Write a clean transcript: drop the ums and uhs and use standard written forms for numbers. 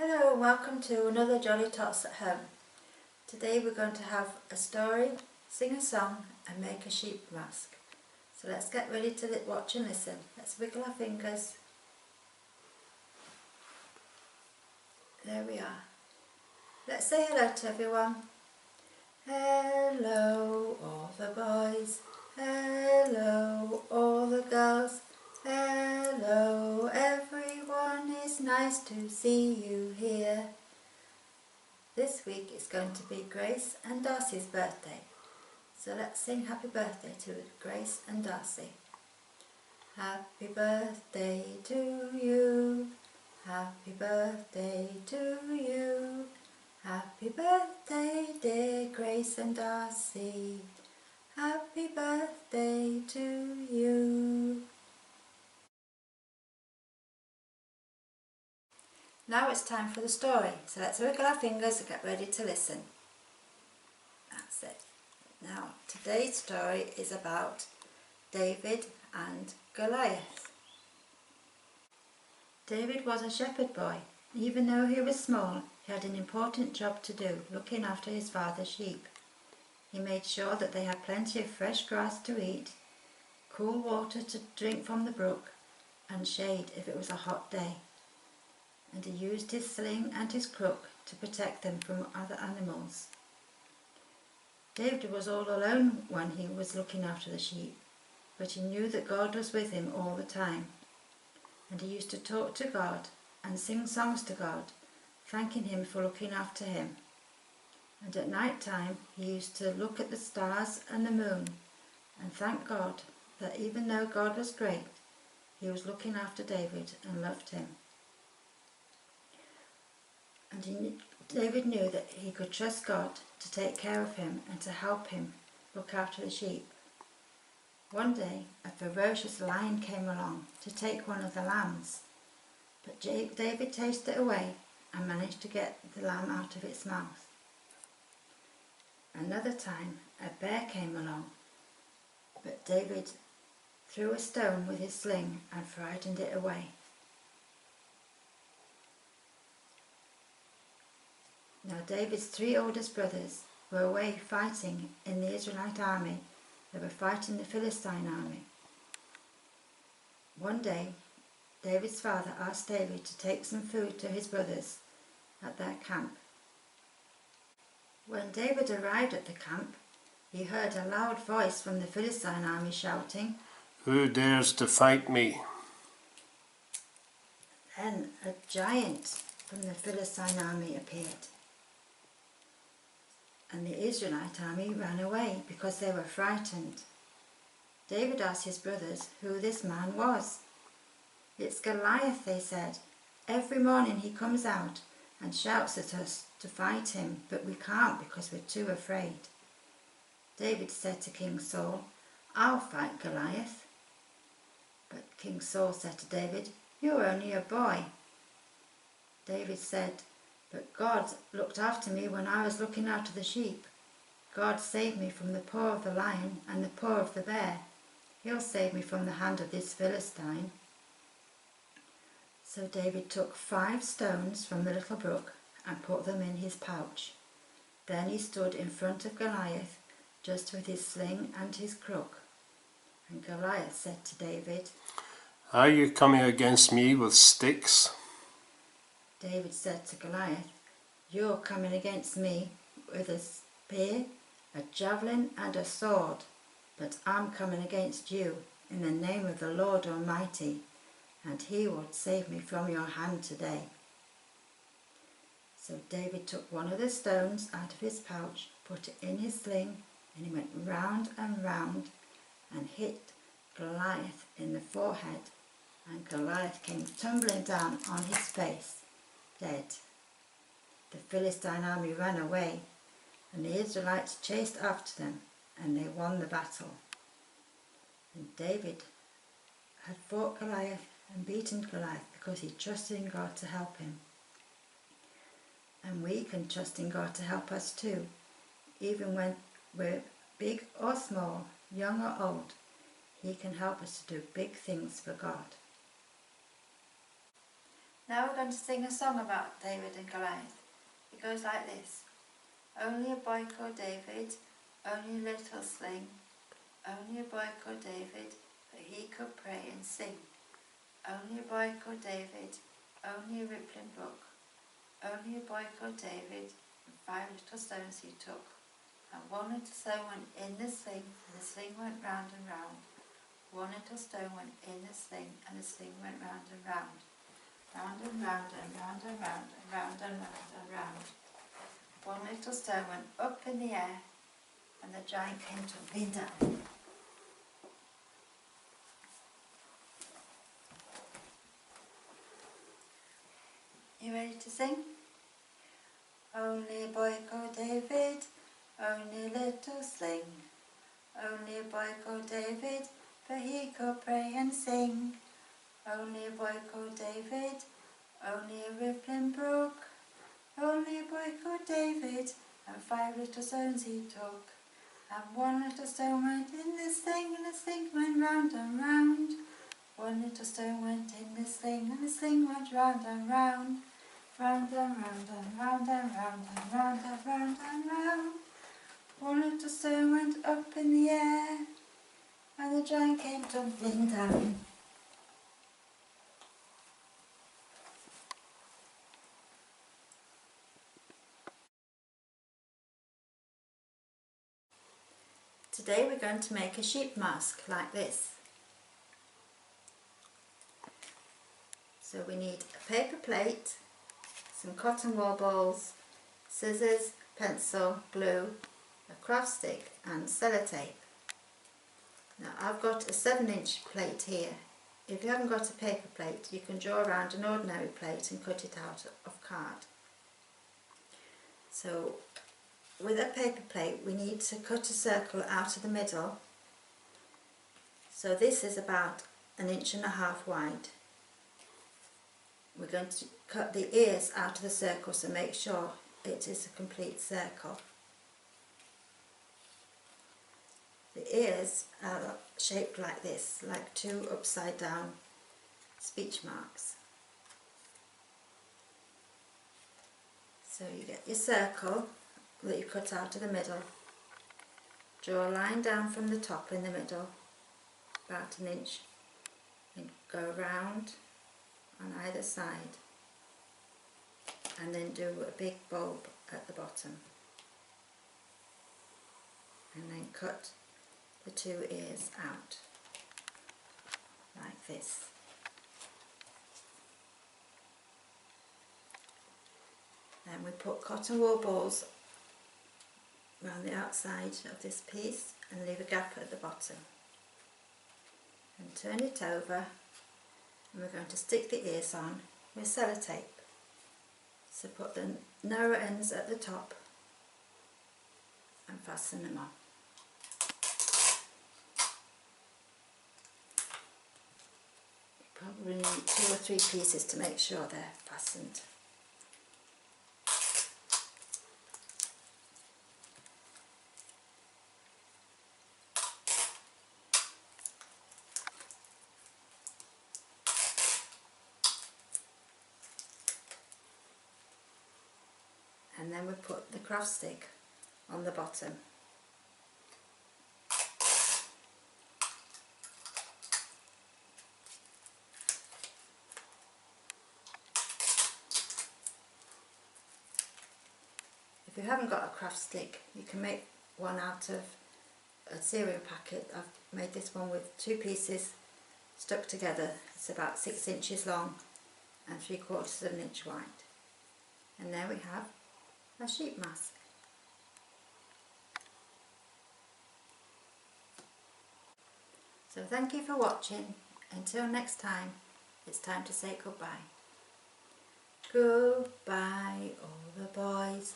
Hello and welcome to another Jolly Tots at Home. Today we're going to have a story, sing a song and make a sheep mask. So let's get ready to watch and listen. Let's wiggle our fingers. There we are. Let's say hello to everyone. Hello all the boys. Hello all the girls. Hello everyone, it's nice to see you here. This week it's going to be Grace and Darcy's birthday. So let's sing happy birthday to Grace and Darcy. Happy birthday to you. Happy birthday to you. Happy birthday dear Grace and Darcy. Happy birthday to you. Now it's time for the story, so let's wiggle our fingers and get ready to listen. That's it. Now, today's story is about David and Goliath. David was a shepherd boy. Even though he was small, he had an important job to do, looking after his father's sheep. He made sure that they had plenty of fresh grass to eat, cool water to drink from the brook, and shade if it was a hot day. And he used his sling and his crook to protect them from other animals. David was all alone when he was looking after the sheep, but he knew that God was with him all the time. And he used to talk to God and sing songs to God, thanking him for looking after him. And at night time he used to look at the stars and the moon and thank God that even though God was great, he was looking after David and loved him. And David knew that he could trust God to take care of him and to help him look after the sheep. One day a ferocious lion came along to take one of the lambs, but David chased it away and managed to get the lamb out of its mouth. Another time a bear came along, but David threw a stone with his sling and frightened it away. Now David's three oldest brothers were away fighting in the Israelite army. They were fighting the Philistine army. One day David's father asked David to take some food to his brothers at their camp. When David arrived at the camp, he heard a loud voice from the Philistine army shouting, "Who dares to fight me?" Then a giant from the Philistine army appeared, and the Israelite army ran away because they were frightened. David asked his brothers who this man was. "It's Goliath," they said. "Every morning he comes out and shouts at us to fight him, but we can't because we're too afraid." David said to King Saul, "I'll fight Goliath." But King Saul said to David, "You're only a boy." David said, "But God looked after me when I was looking after the sheep. God saved me from the paw of the lion and the paw of the bear. He'll save me from the hand of this Philistine." So David took 5 stones from the little brook and put them in his pouch. Then he stood in front of Goliath, just with his sling and his crook. And Goliath said to David, "Are you coming against me with sticks?" David said to Goliath, "You're coming against me with a spear, a javelin and a sword, but I'm coming against you in the name of the Lord Almighty, and he will save me from your hand today." So David took one of the stones out of his pouch, put it in his sling, and he went round and round and hit Goliath in the forehead, and Goliath came tumbling down on his face, dead. The Philistine army ran away, and the Israelites chased after them, and they won the battle. And David had fought Goliath and beaten Goliath because he trusted in God to help him. And we can trust in God to help us too, even when we're big or small, young or old. He can help us to do big things for God. Now we're going to sing a song about David and Goliath. It goes like this. Only a boy called David, only a little sling. Only a boy called David, but he could pray and sing. Only a boy called David, only a rippling brook. Only a boy called David, and 5 little stones he took. And 1 little stone went in the sling, and the sling went round and round. 1 little stone went in the sling, and the sling went round and round. Round and round and round and round and round and round and round. 1 little stone went up in the air, and the giant came tumbling down. You ready to sing? Only a boy called David, only a little sling. Only a boy called David, but he could pray and sing. Only a boy called David, only a rippling brook. Only a boy called David, and 5 little stones he took. And 1 little stone went in the sling, and the sling went round and round. 1 little stone went in the sling, and the sling went round and round. Round and round and round and round and round and round and round. 1 little stone went up in the air, and the giant came tumbling down. Today we're going to make a sheep mask like this. So we need a paper plate, some cotton wool balls, scissors, pencil, glue, a craft stick and sellotape. Now I've got a 7-inch plate here. If you haven't got a paper plate, you can draw around an ordinary plate and cut it out of card. So with a paper plate we need to cut a circle out of the middle. So this is about 1.5 inches wide. We're going to cut the ears out of the circle, so make sure it is a complete circle. The ears are shaped like this, like 2 upside down speech marks. So you get your circle that you cut out of the middle, draw a line down from the top in the middle, about 1 inch, and go round on either side, and then do a big bulb at the bottom, and then cut the 2 ears out like this. Then we put cotton wool balls around the outside of this piece and leave a gap at the bottom, and turn it over, and we're going to stick the ears on with sellotape. So put the narrow ends at the top and fasten them on. You probably need 2 or 3 pieces to make sure they're fastened. And then we put the craft stick on the bottom. If you haven't got a craft stick, you can make one out of a cereal packet. I've made this one with 2 pieces stuck together. It's about 6 inches long and 3/4 of an inch wide. And there we have a sheep mask. So thank you for watching. Until next time, it's time to say goodbye. Goodbye, all the boys.